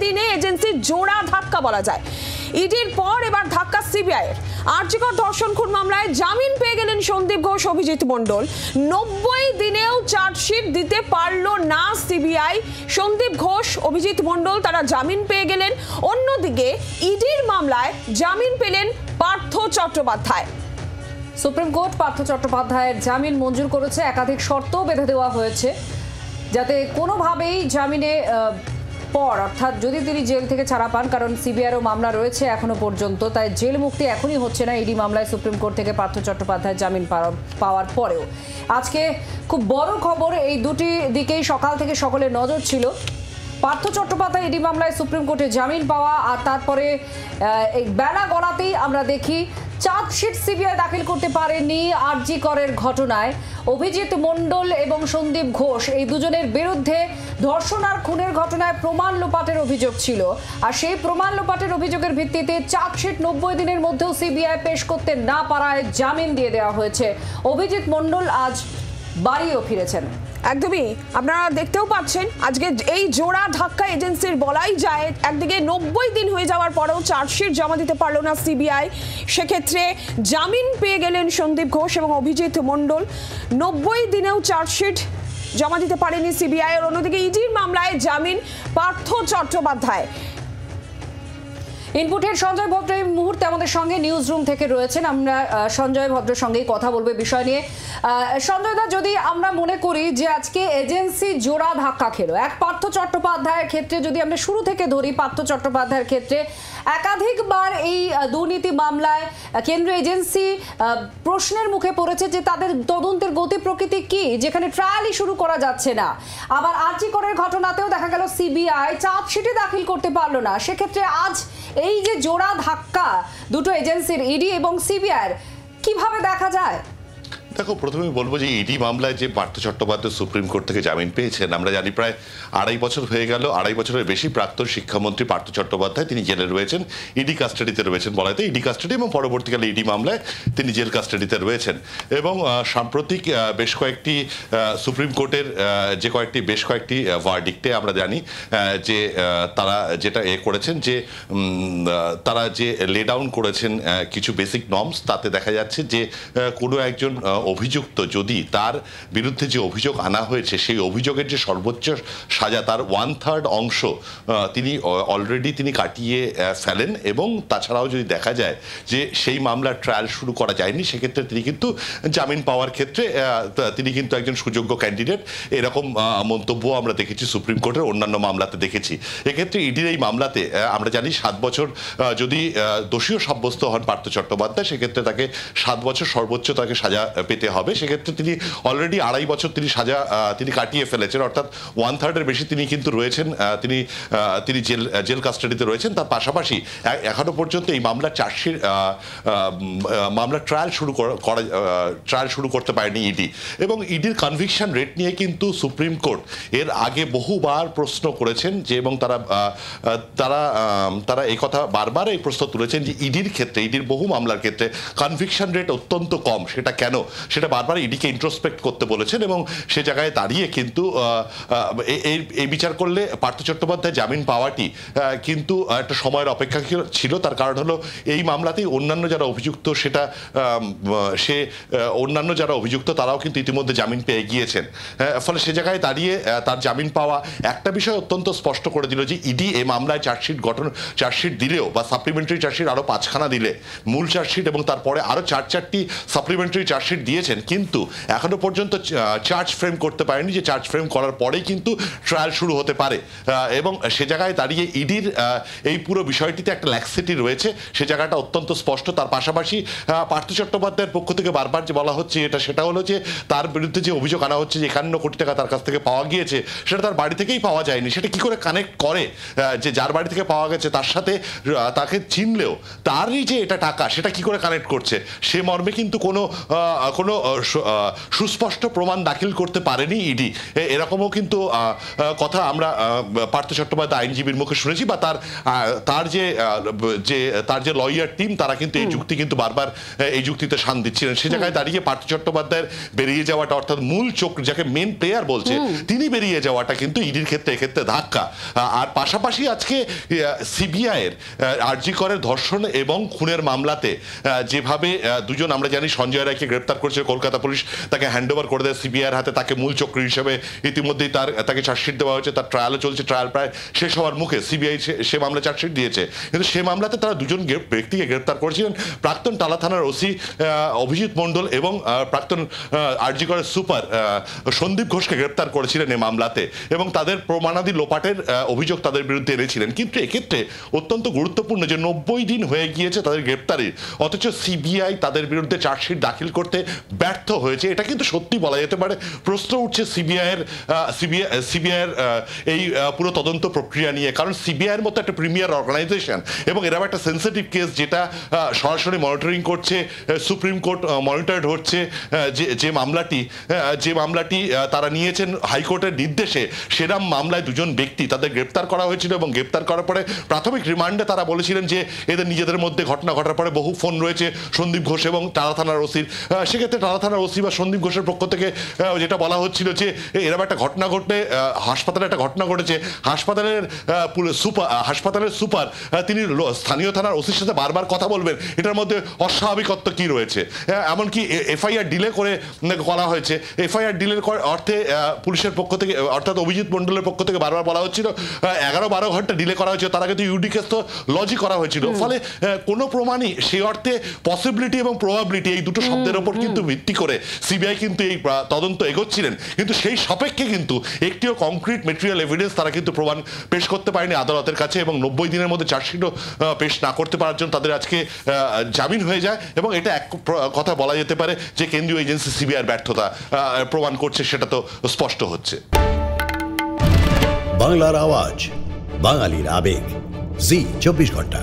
দিনে এজেন্সির জোড়া ধাক্কা বলা যায়। ইডির পর এবার ধাক্কা সিবিআইয়ের। আরজিকর ধর্ষণ খুন মামলায় জামিন পেয়ে গেলেন সন্দীপ ঘোষ, অভিজিৎ মণ্ডল। 90 দিনেও চার্জশিট দিতে পারল না সিবিআই। সন্দীপ ঘোষ, অভিজিৎ মণ্ডল তারা জামিন পেয়ে গেলেন। অন্যদিকে ইডির মামলায় জামিন পেলেন পার্থ চট্টোপাধ্যায়। সুপ্রিম কোর্ট পার্থ চট্টোপাধ্যায়ের জামিন মঞ্জুর করেছে। একাধিক শর্তও বেঁধে দেওয়া হয়েছে যাতে কোনোভাবেই জামিনে পর অর্থাৎ যদি তিনি জেল থেকে ছাড়া পান, কারণ সিবিআইয়েরও মামলা রয়েছে এখনো পর্যন্ত, তাই জেল মুক্তি এখনই হচ্ছে না ইডি মামলায় সুপ্রিম কোর্ট থেকে পার্থ চট্টোপাধ্যায়ের জামিন পাওয়ার পরেও। আজকে খুব বড় খবর, এই দুটি দিকেই সকাল থেকে সকলের নজর ছিল। পার্থ চট্টোপাধ্যায় ইডি মামলায় সুপ্রিম কোর্টে জামিন পাওয়া, আর তারপরে এই বেলা গড়াতেই আমরা দেখি চার্জশিট সিবিআই দাখিল করতে পারেনি আরজি করের ঘটনায়। অভিজিৎ মণ্ডল এবং সন্দীপ ঘোষ এই দুজনের বিরুদ্ধে ধর্ষণ আর খুনের ঘটনায় প্রমাণ লোপাটের অভিযোগ ছিল, আর সেই প্রমাণ লোপাটের অভিযোগের ভিত্তিতে চার্জশিট 90 দিনের মধ্যেও সিবিআই পেশ করতে না পারায় জামিন দিয়ে দেওয়া হয়েছে। অভিজিৎ মণ্ডল আজ বাড়িও ফিরেছেন। একদমই আপনারা দেখতেও পাচ্ছেন আজকে এই জোড়া ধাক্কা এজেন্সির বলাই যায়। একদিকে 90 দিন হয়ে যাওয়ার পরেও চার্জশিট জমা দিতে পারলো না সিবিআই, সেক্ষেত্রে জামিন পেয়ে গেলেন সন্দীপ ঘোষ এবং অভিজিৎ মণ্ডল। 90 দিনেও চার্জশিট জমা দিতে পারেনি সিবিআই। আর অন্যদিকে ইডির মামলায় জামিন পার্থ চট্টোপাধ্যায়। ইনপুটের সঞ্জয় ভদ্র এই মুহূর্তে আমাদের সঙ্গে নিউজ রুম থেকে রয়েছেন। আমরা সঞ্জয় ভদ্রের সঙ্গেই কথা বলবো বিষয় নিয়ে। সঞ্জয় দা, যদি আমরা মনে করি যে আজকে এজেন্সি জোড়া ধাক্কা খেলো, এক পার্থ চট্টোপাধ্যায়ের ক্ষেত্রে যদি আমরা শুরু থেকে ধরি, পার্থ চট্টোপাধ্যায়ের ক্ষেত্রে একাধিকবার এই দুর্নীতি মামলায় কেন্দ্রীয় এজেন্সি প্রশ্নের মুখে পড়েছে যে তাদের তদন্তের গতি প্রকৃতি কি, যেখানে ট্রায়ালই শুরু করা যাচ্ছে না। আবার আরজি করের ঘটনাতেও দেখা গেল সিবিআই চার্জশিটই দাখিল করতে পারলো না। সেক্ষেত্রে আজ এই যে জোড়া ধাক্কা দুটো এজেন্সির, ইডি এবং সিবিআইয়ের, কিভাবে দেখা যায়? দেখো, প্রথমে বলবো যে ইডি মামলায় যে পার্থ চট্টোপাধ্যায় সুপ্রিম কোর্ট থেকে জামিন পেয়েছেন, আমরা জানি প্রায় 2.5 বছর হয়ে গেল। 2.5 বছরের বেশি প্রাক্তন শিক্ষামন্ত্রী পার্থ চট্টোপাধ্যায় তিনি জেলে রয়েছেন, ইডি কাস্টাডিতে রয়েছেন বলা হয়, ইডি কাস্টাডি এবং পরবর্তীকালে ইডি মামলায় তিনি জেল কাস্টাডিতে রয়েছেন। এবং সাম্প্রতিক বেশ কয়েকটি সুপ্রিম কোর্টের বেশ কয়েকটি ভার্ডিক্টে আমরা জানি যে তারা যেটা করেছেন, যে তারা যে লে ডাউন করেছেন কিছু বেসিক নর্মস, তাতে দেখা যাচ্ছে যে কোনো একজন অভিযুক্ত যদি তার বিরুদ্ধে যে অভিযোগ আনা হয়েছে সেই অভিযোগের যে সর্বোচ্চ সাজা তার 1/3 অংশ তিনি অলরেডি কাটিয়ে ফেলেন, এবং তাছাড়াও যদি দেখা যায় যে সেই মামলার ট্রায়াল শুরু করা যায়নি, সেক্ষেত্রে তিনি কিন্তু জামিন পাওয়ার ক্ষেত্রে তিনি কিন্তু একজন সুযোগ্য ক্যান্ডিডেট, এরকম মন্তব্য আমরা দেখেছি সুপ্রিম কোর্টের অন্যান্য মামলাতে দেখেছি। এক্ষেত্রে ইডির এই মামলাতে আমরা জানি 7 বছর যদি দোষীও সাব্যস্ত হন পার্থ চট্টোপাধ্যায়, সেক্ষেত্রে তাকে 7 বছর সর্বোচ্চ তাকে সাজা পেতে হবে। সেক্ষেত্রে তিনি অলরেডি 2.5 বছর তিনি সাজা তিনি কাটিয়ে ফেলেছেন, অর্থাৎ 1/3 বেশি তিনি কিন্তু রয়েছেন, তিনি জেল কাস্টাডিতে রয়েছেন। তার পাশাপাশি এখনো পর্যন্ত এই মামলার ট্রায়াল শুরু করতে পারেনি ইডি। এবং ইডির কনভিকশন রেট নিয়ে কিন্তু সুপ্রিম কোর্ট এর আগে বহুবার প্রশ্ন করেছেন, যে এবং তারা এই কথা বারবার এই প্রশ্ন তুলেছেন যে ইডির ক্ষেত্রে, ইডির বহু মামলার ক্ষেত্রে কনভিকশন রেট অত্যন্ত কম। সেটা কেন, সেটা বারবার ইডিকে ইন্ট্রোস্পেক্ট করতে বলেছেন, এবং সে জায়গায় দাঁড়িয়ে কিন্তু এই বিচার করলে পার্থ চট্টোপাধ্যায় জামিন পাওয়াটি কিন্তু একটা সময়ের অপেক্ষা ছিল। তার কারণ হলো এই মামলাতেই অন্যান্য যারা অভিযুক্ত অন্যান্য যারা অভিযুক্ত তারাও কিন্তু ইতিমধ্যে জামিন পেয়ে গিয়েছেন। ফলে সে জায়গায় দাঁড়িয়ে তার জামিন পাওয়া একটা বিষয় অত্যন্ত স্পষ্ট করে দিল যে ইডি এই মামলায় চার্জশিট দিলেও বা সাপ্লিমেন্টারি চার্জশিট আরও 5খানা দিলে, মূল চার্জশিট এবং তারপরে আরও 4টি সাপ্লিমেন্টারি চার্জশিট দিয়েছেন, কিন্তু এখনো পর্যন্ত চার্জ ফ্রেম করতে পারেনি, যে চার্জ ফ্রেম করার পরেই কিন্তু ট্রায়াল শুরু হতে পারে। এবং সে জায়গায় দাঁড়িয়ে ইডির এই পুরো বিষয়টিতে একটা ল্যাক্সিটি রয়েছে, সে জায়গাটা অত্যন্ত স্পষ্ট। তার পাশাপাশি পার্থ চট্টোপাধ্যায়ের পক্ষ থেকে বারবার যে বলা হচ্ছে সেটা হলো যে তার বিরুদ্ধে যে অভিযোগ আনা হচ্ছে যে 51 কোটি টাকা তার কাছ থেকে পাওয়া গিয়েছে, সেটা তার বাড়ি থেকেই পাওয়া যায়নি। সেটা কি করে কানেক্ট করে যে যার বাড়ি থেকে পাওয়া গেছে তার সাথে তাকে চিনলেও তারই যে এটা টাকা, সেটা কি করে কানেক্ট করছে, সে মর্মে কিন্তু কোনো কোনো সুস্পষ্ট প্রমাণ দাখিল করতে পারেনি ইডি, এরকমও কিন্তু কথা আমরা পার্থ চট্টোপাধ্যায় আইনজীবীর মুখে শুনেছি, বা তার যে লয়ার টিম তারা কিন্তু এই যুক্তি কিন্তু বারবার এই যুক্তিতে শান দিচ্ছিলেন। সে জায়গায় দাঁড়িয়ে পার্থ চট্টোপাধ্যায়ের বেরিয়ে যাওয়াটা, অর্থাৎ মূল চোখ যাকে মেন প্লেয়ার বলছে, তিনি বেরিয়ে যাওয়াটা কিন্তু ইডির ক্ষেত্রে এক্ষেত্রে ধাক্কা। আর পাশাপাশি আজকে সিবিআই এর আরজি করের ধর্ষণ এবং খুনের মামলাতে যেভাবে দুজন, আমরা জানি সঞ্জয় রায়কে গ্রেপ্তার করেছে কলকাতা পুলিশ, তাকে হ্যান্ড ওভার করে দেয় সিবিআই এর হাতে, তাকে মূল চক্রী হিসেবে ইতিমধ্যেই তাকে চার্জশিট দেওয়া হয়েছে, তার ট্রায়ালও চলছে, ট্রায়াল প্রায় শেষ হওয়ার মুখে। সিবিআই সে মামলা চার্জশিট দিয়েছে, কিন্তু সে মামলাতে তারা দুজন ব্যক্তিকে গ্রেপ্তার করেছিলেন, প্রাক্তন টালা থানার ওসি অভিজিৎ মণ্ডল এবং প্রাক্তন আরজি করের সুপার সন্দীপ ঘোষকে গ্রেপ্তার করেছিলেন এই মামলাতে, এবং তাদের প্রমাণাদি লোপাটের অভিযোগ তাদের বিরুদ্ধে এনেছিলেন। কিন্তু এক্ষেত্রে অত্যন্ত গুরুত্বপূর্ণ যে 90 দিন হয়ে গিয়েছে তাদের গ্রেপ্তারের, অথচ সিবিআই তাদের বিরুদ্ধে চার্জশিট দাখিল করতে ব্যর্থ হয়েছে। এটা কিন্তু সত্যি বলা যেতে পারে প্রশ্ন উঠছে সিবিআইয়ের এই পুরো তদন্ত প্রক্রিয়া নিয়ে, কারণ সিবিআইয়ের মতো একটা প্রিমিয়ার অর্গানাইজেশন এবং এরকম একটা সেন্সিটিভ কেস যেটা সরাসরি মনিটরিং করছে, সুপ্রিম কোর্ট মনিটরড হচ্ছে, যে মামলাটি তারা নিয়েছেন হাইকোর্টের নির্দেশে, সেরাম মামলায় দুজন ব্যক্তি তাদের গ্রেপ্তার করা হয়েছিল, এবং গ্রেপ্তার করার পরে প্রাথমিক রিমান্ডে তারা বলেছিলেন যে এদের নিজেদের মধ্যে ঘটনা ঘটার পরে বহু ফোন রয়েছে সন্দীপ ঘোষ এবং টালা থানার ওসির। সেক্ষেত্রে টালা থানার ওসি বা সন্দীপ ঘোষের পক্ষ থেকে যেটা বলা হচ্ছিল যে এরকম একটা ঘটনা ঘটলে, হাসপাতালে একটা ঘটনা ঘটেছে, হাসপাতালের সুপার তিনি স্থানীয় থানার ওসির সাথে বারবার কথা বলবেন, এটার মধ্যে অস্বাভাবিকত্ব কি রয়েছে। এমনকি এফআইআর ডিলে করা হয়েছে, এফআইআর ডিলের অর্থে পুলিশের পক্ষ থেকে, অর্থাৎ অভিজিৎ মণ্ডলের পক্ষ থেকে বারবার বলা হচ্ছিল 11-12 ঘন্টা ডিলে করা হয়েছে, তারা কিন্তু ইউডি কেস তো লজি করা হয়েছিল। ফলে কোনো প্রমাণই সেই অর্থে পসিবিলিটি এবং প্রবাবিলিটি এই দুটো শব্দের ওপর কিন্তু ভিত্তি করে সিবিআই কিন্তু এই তদন্ত এগোচ্ছিলেন, কিন্তু সেই সাপেক্ষে কিন্তু একটিও কংক্রিট মেটেরিয়াল এভিডেন্স তারা কিন্তু প্রমাণ পেশ করতে পারেনি আদালতের কাছে, এবং 90 দিনের মধ্যে চার্জশিটও পেশ না করতে পারার জন্য তাদের আজকে জামিন হয়ে যায়। এবং এটা এক কথা বলা যেতে পারে যে কেন্দ্রীয় এজেন্সি সিবিআইয়ের ব্যর্থতা প্রমাণ করছে, সেটা তো স্পষ্ট হচ্ছে। বাংলার আওয়াজ, বাঙালির আবেগ, জি 24 ঘন্টা।